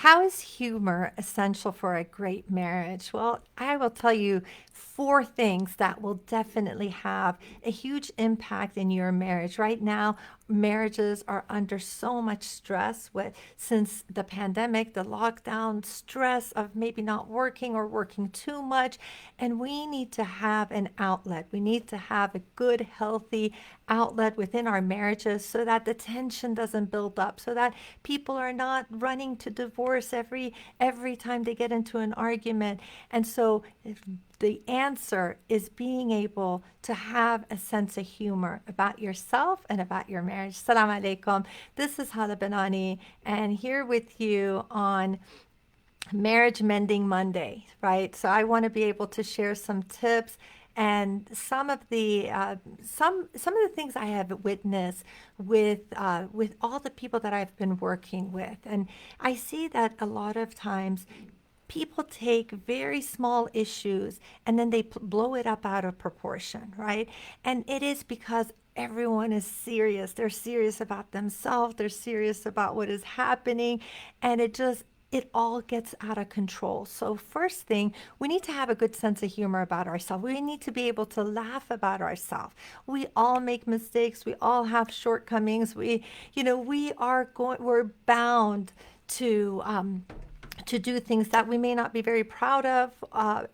How is humor essential for a great marriage? Well, I will tell you four things that will definitely have a huge impact in your marriage. Right now, marriages are under so much stress with since the pandemic, the lockdown, stress of maybe not working or working too much, and we need to have an outlet. We need to have a good, healthy outlet within our marriages so that the tension doesn't build up, so that people are not running to divorce every time they get into an argument. And so the answer is being able to have a sense of humor about yourself and about your marriage. Salam alaikum. This is Haleh Banani, and here with you on Marriage Mending Monday, right? So I want to be able to share some tips and some of the things I have witnessed with all the people that I've been working with, and I see that a lot of times people take very small issues and then they blow it up out of proportion, right? And it is because everyone is serious. They're serious about themselves, they're serious about what is happening, and it all gets out of control. So, first thing, we need to have a good sense of humor about ourselves. We need to be able to laugh about ourselves. We all make mistakes. We all have shortcomings. We're bound to do things that we may not be very proud of,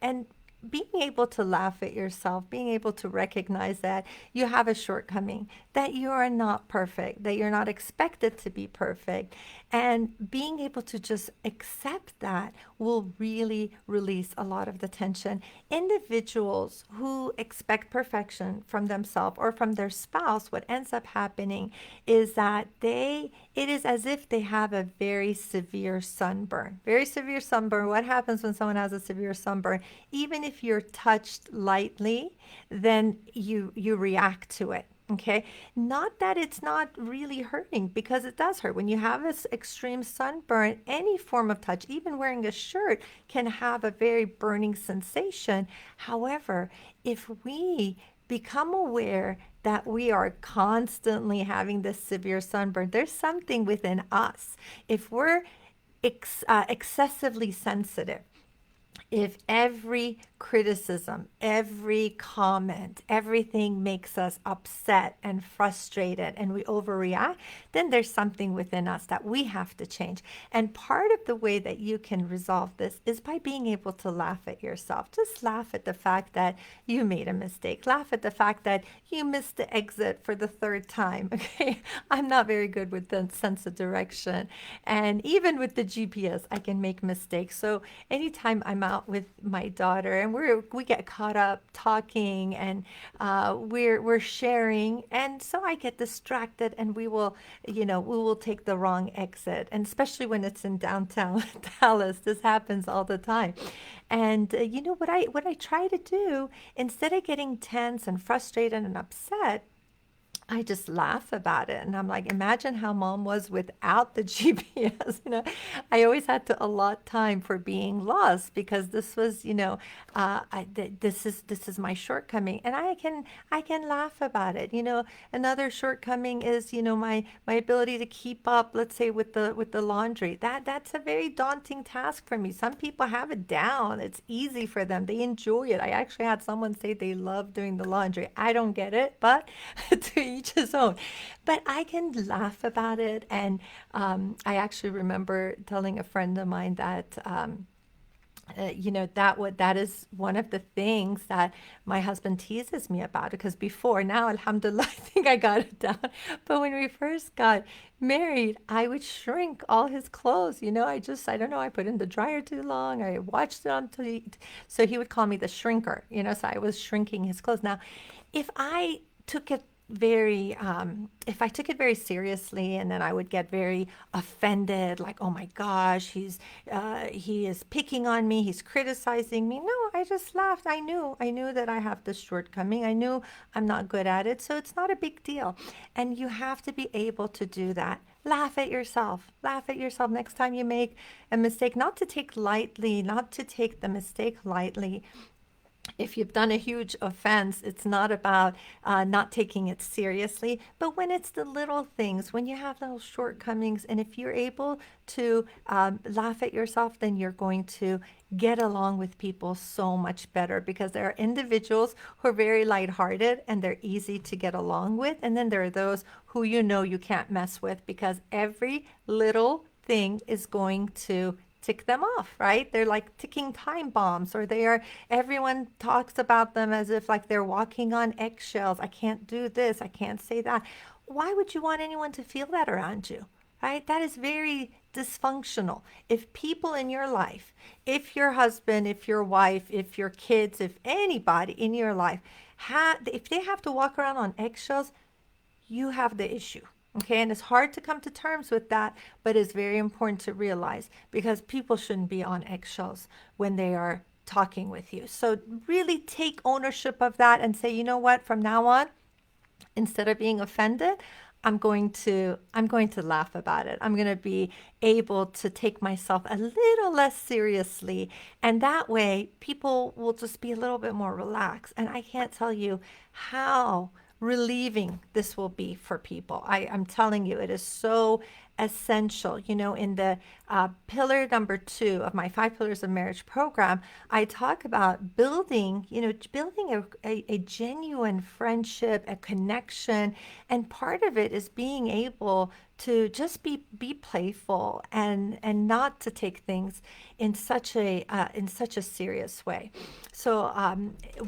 and being able to laugh at yourself, being able to recognize that you have a shortcoming, that you are not perfect, that you're not expected to be perfect, and being able to just accept that will really release a lot of the tension. Individuals who expect perfection from themselves or from their spouse, what ends up happening is that it is as if they have a very severe sunburn. Very severe sunburn. What happens when someone has a severe sunburn? Even if you're touched lightly, then you react to it. Okay, not that it's not really hurting, because it does hurt. When you have this extreme sunburn, any form of touch, even wearing a shirt, can have a very burning sensation. However, if we become aware that we are constantly having this severe sunburn, there's something within us. If we're excessively sensitive, if every criticism, every comment, everything makes us upset and frustrated and we overreact, then there's something within us that we have to change. And part of the way that you can resolve this is by being able to laugh at yourself. Just laugh at the fact that you made a mistake. Laugh at the fact that you missed the exit for the third time. Okay. I'm not very good with the sense of direction. And even with the GPS, I can make mistakes. So anytime I'm out with my daughter and we get caught up talking, and we're sharing, and so I get distracted, and we will take the wrong exit, and especially when it's in downtown Dallas, this happens all the time. And what I try to do, instead of getting tense and frustrated and upset, I just laugh about it. And I'm like, imagine how mom was without the GPS. I always had to allot time for being lost, because this was, this is my shortcoming, and I can laugh about it. Another shortcoming is, my ability to keep up, let's say, with the laundry. That's a very daunting task for me. Some people have it down. It's easy for them. They enjoy it. I actually had someone say they love doing the laundry. I don't get it, but to each his own. But I can laugh about it. And I actually remember telling a friend of mine that that is one of the things that my husband teases me about, because before, now alhamdulillah, I think I got it down, but when we first got married, I would shrink all his clothes. I don't know, I put in the dryer too long, I watched it until so he would call me the shrinker. So I was shrinking his clothes. Now, if I took it if I took it very seriously, and then I would get very offended, like, oh my gosh, he is picking on me, he's criticizing me. No, I just laughed. I knew that I have this shortcoming. I knew I'm not good at it, so it's not a big deal. And you have to be able to do that. Laugh at yourself. Laugh at yourself next time you make a mistake. Not to take the mistake lightly, if you've done a huge offense, it's not about not taking it seriously, but when it's the little things, when you have little shortcomings, and if you're able to laugh at yourself, then you're going to get along with people so much better, because there are individuals who are very lighthearted and they're easy to get along with. And then there are those who you can't mess with, because every little thing is going to tick them off, right? They're like ticking time bombs, or everyone talks about them as if like they're walking on eggshells. I can't do this, I can't say that. Why would you want anyone to feel that around you? Right? That is very dysfunctional. If people in your life, if your husband, if your wife, if your kids, if anybody in your life, if they have to walk around on eggshells, you have the issue. Okay, and it's hard to come to terms with that, but it's very important to realize, because people shouldn't be on eggshells when they are talking with you. So really take ownership of that and say, you know what, from now on, instead of being offended, I'm going to laugh about it. I'm going to be able to take myself a little less seriously, and that way people will just be a little bit more relaxed. And I can't tell you how relieving this will be for people. I'm telling you, it is so essential. In the pillar number 2 of my 5 pillars of marriage program, I talk about building a genuine friendship, a connection. And part of it is being able to just be playful, and not to take things in such a serious way. So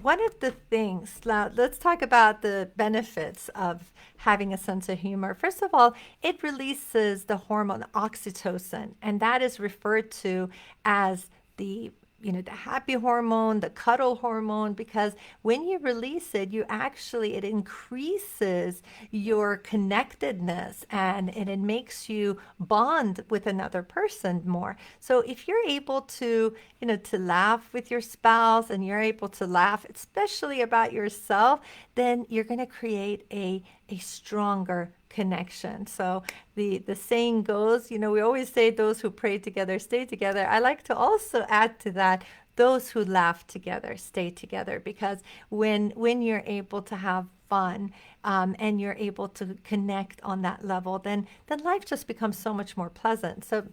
one of the things, let's talk about the benefits of having a sense of humor. First of all, it releases the hormone oxytocin, and that is referred to as the happy hormone, the cuddle hormone, because when you release it, it increases your connectedness, and it makes you bond with another person more. So if you're able to laugh with your spouse, and you're able to laugh, especially about yourself, then you're going to create a stronger connection. So the saying goes, we always say those who pray together stay together. I like to also add to that, those who laugh together stay together, because when you're able to have fun, and you're able to connect on that level, then life just becomes so much more pleasant. So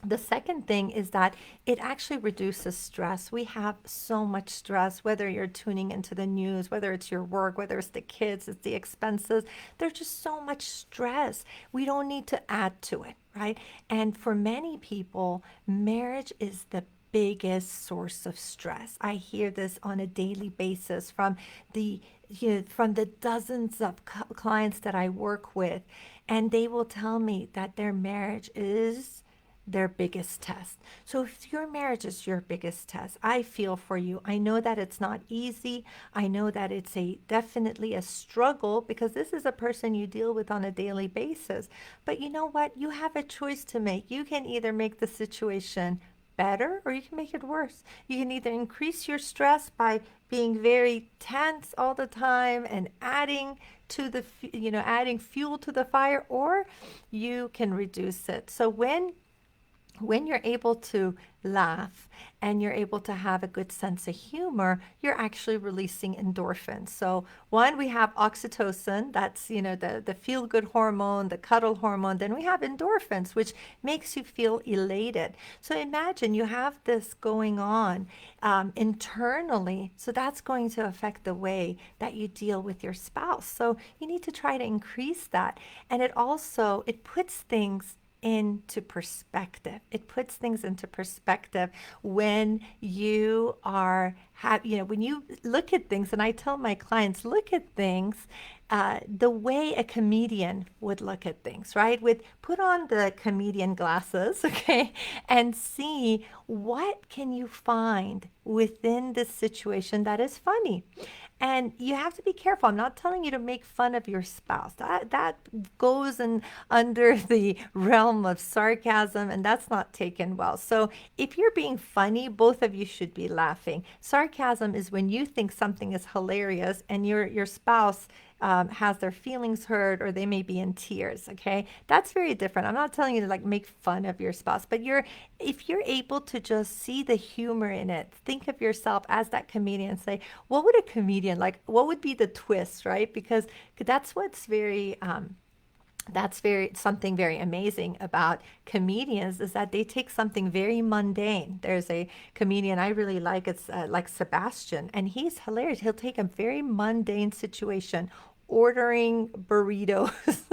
the second thing is that it actually reduces stress. We have so much stress, whether you're tuning into the news, whether it's your work, whether it's the kids, it's the expenses. There's just so much stress. We don't need to add to it, right? And for many people, marriage is the biggest source of stress. I hear this on a daily basis from the dozens of clients that I work with, and they will tell me that their marriage is their biggest test. So if your marriage is your biggest test, I feel for you. I know that it's not easy. I know that it's definitely a struggle, because this is a person you deal with on a daily basis. But you know what? You have a choice to make. You can either make the situation better, or you can make it worse. You can either increase your stress by being very tense all the time and adding fuel to the fire, or you can reduce it. So when you're able to laugh and you're able to have a good sense of humor, you're actually releasing endorphins. So one, we have oxytocin, that's the feel-good hormone, the cuddle hormone. Then we have endorphins, which makes you feel elated. So imagine you have this going on internally. So that's going to affect the way that you deal with your spouse. So you need to try to increase that. And it puts things into perspective. It puts things into perspective when you when you look at things, and I tell my clients, look at things the way a comedian would look at things, right? Put on the comedian glasses, okay, and see what can you find within this situation that is funny. And you have to be careful. I'm not telling you to make fun of your spouse. That goes under the realm of sarcasm, and that's not taken well. So if you're being funny, both of you should be laughing. Sarcasm is when you think something is hilarious and your spouse has their feelings hurt, or they may be in tears. Okay, that's very different. I'm not telling you to like make fun of your spouse, but if you're able to just see the humor in it, think of yourself as that comedian and say, what would a comedian like? What would be the twist, right? Because that's what's very that's very something very amazing about comedians, is that they take something very mundane. There's a comedian I really like, it's like Sebastian, and he's hilarious. He'll take a very mundane situation, ordering burritos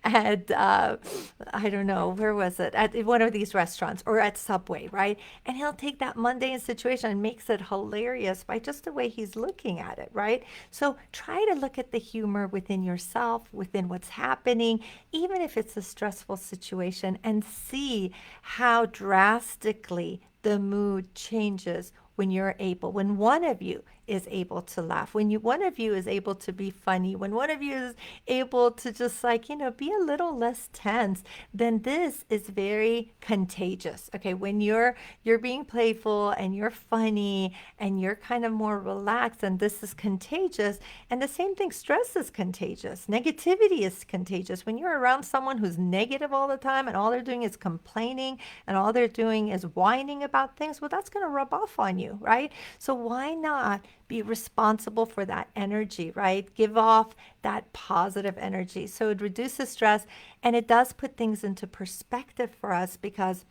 at I don't know, where was it, at one of these restaurants or at Subway, right? And he'll take that mundane situation and makes it hilarious by just the way he's looking at it, right? So try to look at the humor within yourself, within what's happening, even if it's a stressful situation, and see how drastically the mood changes when one of you is able to laugh, when one of you is able to be funny, when one of you is able to just like, be a little less tense, then this is very contagious. Okay, when you're being playful and you're funny and you're kind of more relaxed, and this is contagious. And the same thing, stress is contagious. Negativity is contagious. When you're around someone who's negative all the time and all they're doing is complaining and all they're doing is whining about things, well, that's going to rub off on you, right? So why not be responsible for that energy, right? Give off that positive energy. So it reduces stress, and it does put things into perspective for us, because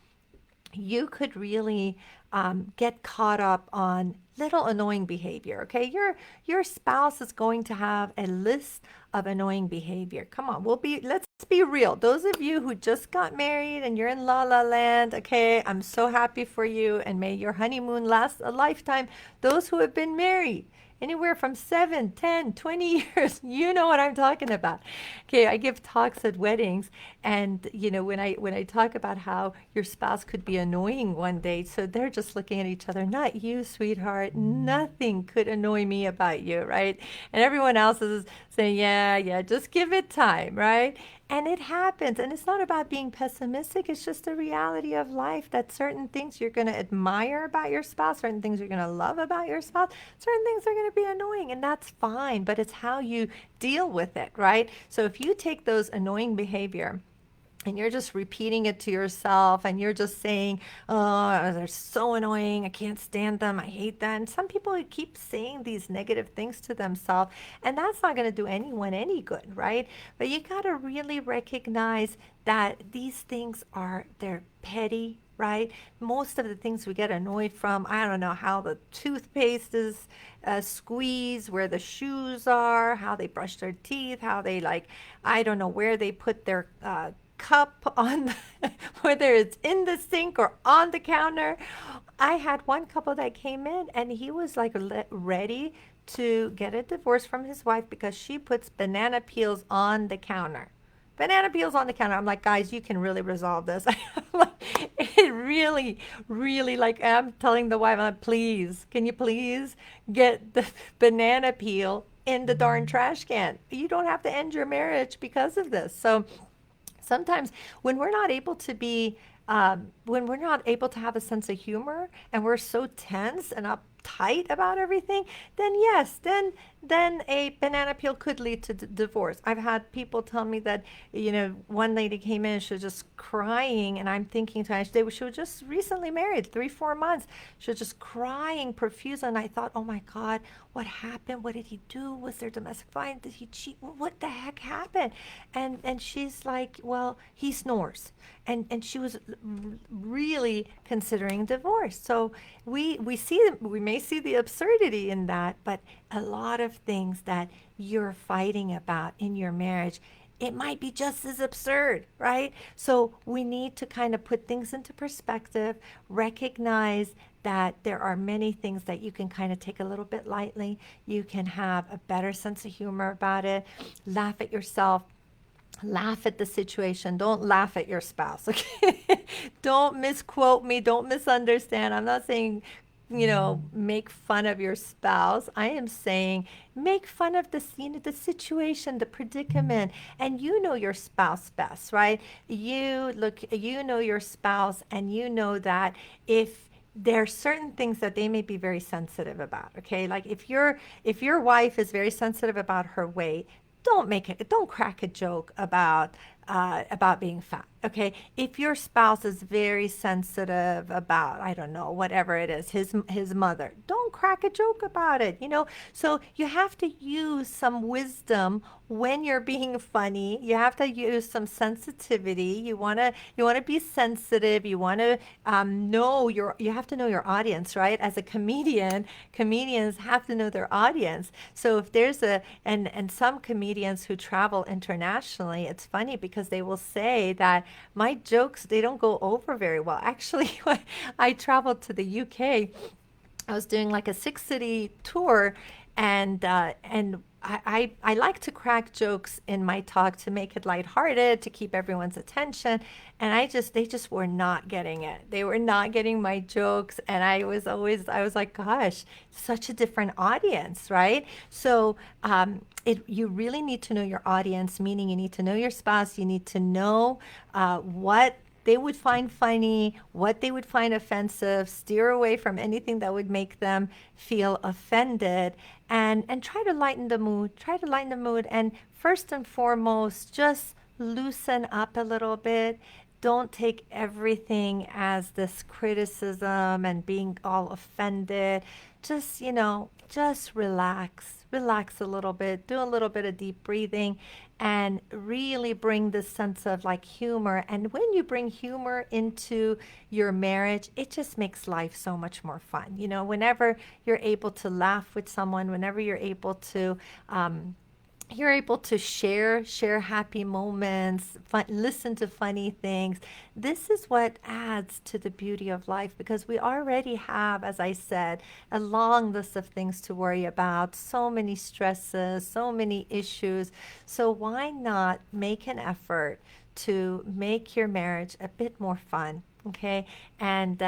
you could really get caught up on little annoying behavior. Okay, your spouse is going to have a list of annoying behavior. Come on, let's be real. Those of you who just got married and you're in la la land, okay, I'm so happy for you, and may your honeymoon last a lifetime. Those who have been married anywhere from 7, 10, 20 years, you know what I'm talking about. Okay, I give talks at weddings, and when I talk about how your spouse could be annoying one day, so they're just looking at each other, not you, sweetheart, nothing could annoy me about you, right? And everyone else is saying, yeah, just give it time, right? And it happens. And it's not about being pessimistic. It's just the reality of life, that certain things you're going to admire about your spouse, certain things you're going to love about your spouse, certain things are going to be annoying. And that's fine. But it's how you deal with it, right? So if you take those annoying behavior and you're just repeating it to yourself, and you're just saying, oh, they're so annoying, I can't stand them, I hate them. And some people keep saying these negative things to themselves, and that's not going to do anyone any good, right? But you got to really recognize that these things they're petty, right? Most of the things we get annoyed from, I don't know how the toothpaste is squeezed, where the shoes are, how they brush their teeth, how they I don't know where they put their cup on whether it's in the sink or on the counter. I had one couple that came in, and he was like ready to get a divorce from his wife because she puts banana peels on the counter. Banana peels on the counter. I'm like, guys, you can really resolve this. It really, really, I'm telling the wife, I'm like, please, can you please get the banana peel in the darn trash can? You don't have to end your marriage because of this. So sometimes when we're not able to when we're not able to have a sense of humor, and we're so tense and uptight about everything, then yes, then a banana peel could lead to divorce. I've had people tell me that, one lady came in, she was just crying, and I'm thinking to her, she was just recently married, 3-4 months. She was just crying profuse, and I thought, oh my God, what happened? What did he do? Was there domestic violence? Did he cheat? What the heck happened? And she's like, well, he snores. And she was really considering divorce. So we may see the absurdity in that, but a lot of things that you're fighting about in your marriage, it might be just as absurd, right? So we need to kind of put things into perspective, recognize that there are many things that you can kind of take a little bit lightly. You can have a better sense of humor about it, laugh at yourself, laugh at the situation. Don't laugh at your spouse, okay? Don't misquote me. Don't misunderstand. I'm not saying, make fun of your spouse. I am saying make fun of the situation, the predicament, and you know your spouse best, right? You know your spouse, and you know that if there are certain things that they may be very sensitive about, okay? Like if your wife is very sensitive about her weight, don't crack a joke about being fat. Okay, if your spouse is very sensitive about, I don't know, whatever it is, his mother, don't crack a joke about it. So you have to use some wisdom when you're being funny. You have to use some sensitivity. You want to be sensitive. You have to know your audience, right? As a comedian, comedians have to know their audience. So if there's and some comedians who travel internationally, it's funny because they will say that my jokes, they don't go over very well. Actually, when I traveled to the UK, I was doing like a 6 city tour, and I like to crack jokes in my talk to make it lighthearted, to keep everyone's attention. And they just were not getting it. They were not getting my jokes. And I was like, gosh, such a different audience, right? So you really need to know your audience, meaning you need to know your spouse. You need to know what they would find funny, what they would find offensive, steer away from anything that would make them feel offended, and try to lighten the mood. Try to lighten the mood. And first and foremost, just loosen up a little bit. Don't take everything as this criticism and being all offended. Just relax. Relax a little bit. Do a little bit of deep breathing and really bring this sense of like humor. And when you bring humor into your marriage, it just makes life so much more fun. Whenever you're able to laugh with someone, whenever you're able to share happy moments, listen to funny things. This is what adds to the beauty of life, because we already have, as I said, a long list of things to worry about, so many stresses, so many issues. So why not make an effort to make your marriage a bit more fun? Okay, and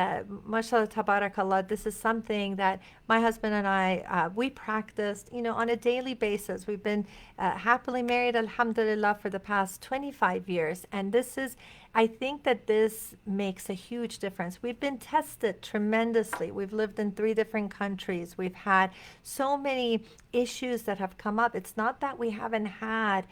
mashallah, tabarakallah, this is something that my husband and I, we practiced, on a daily basis. We've been happily married, alhamdulillah, for the past 25 years. And I think that this makes a huge difference. We've been tested tremendously. We've lived in 3 different countries. We've had so many issues that have come up. It's not that we haven't had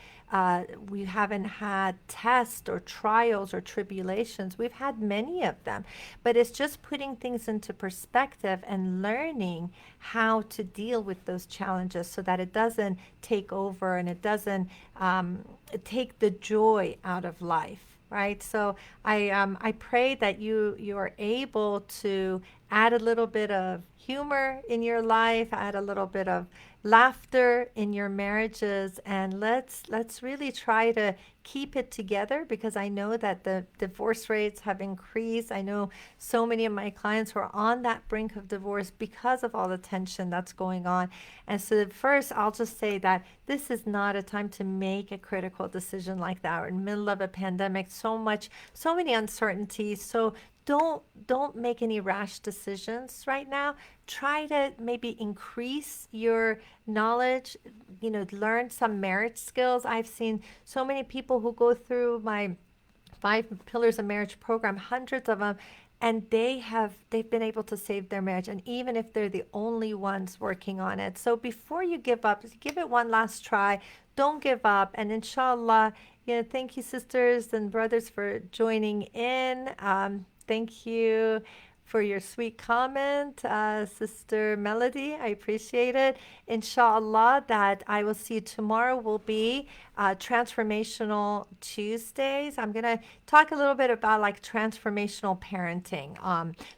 tests or trials or tribulations. We've had many of them, but it's just putting things into perspective and learning how to deal with those challenges so that it doesn't take over and it doesn't take the joy out of life. Right. So I pray that you are able to add a little bit of humor in your life, add a little bit of laughter in your marriages, and let's really try to keep it together, because I know that the divorce rates have increased. I know so many of my clients who are on that brink of divorce because of all the tension that's going on. And so first, I'll just say that this is not a time to make a critical decision like that. We're in the middle of a pandemic, so many uncertainties. So don't make any rash decisions right now. Try to maybe increase your knowledge, learn some marriage skills. I've seen so many people who go through my 5 Pillars of Marriage program, hundreds of them, and they've been able to save their marriage, and even if they're the only ones working on it. So before you give up, give it one last try. Don't give up, and inshallah, thank you, sisters and brothers, for joining in. Thank you for your sweet comment, Sister Melody. I appreciate it. Inshallah, that I will see you tomorrow will be Transformational Tuesdays. I'm going to talk a little bit about like transformational parenting.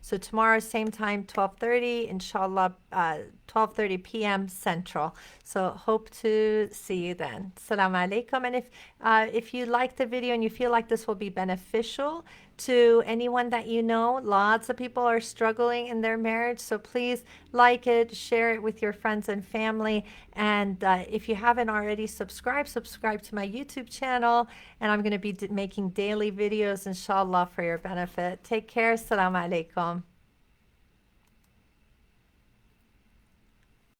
So tomorrow, same time, 12:30, inshallah, 12:30 p.m. Central. So hope to see you then. Assalamu alaikum. And if you like the video and you feel like this will be beneficial to anyone that you know, lots of people are struggling in their marriage. So please like it, share it with your friends and family. And if you haven't already subscribe to my YouTube channel. And I'm going to be making daily videos, inshallah, for your benefit. Take care. Assalamu alaikum.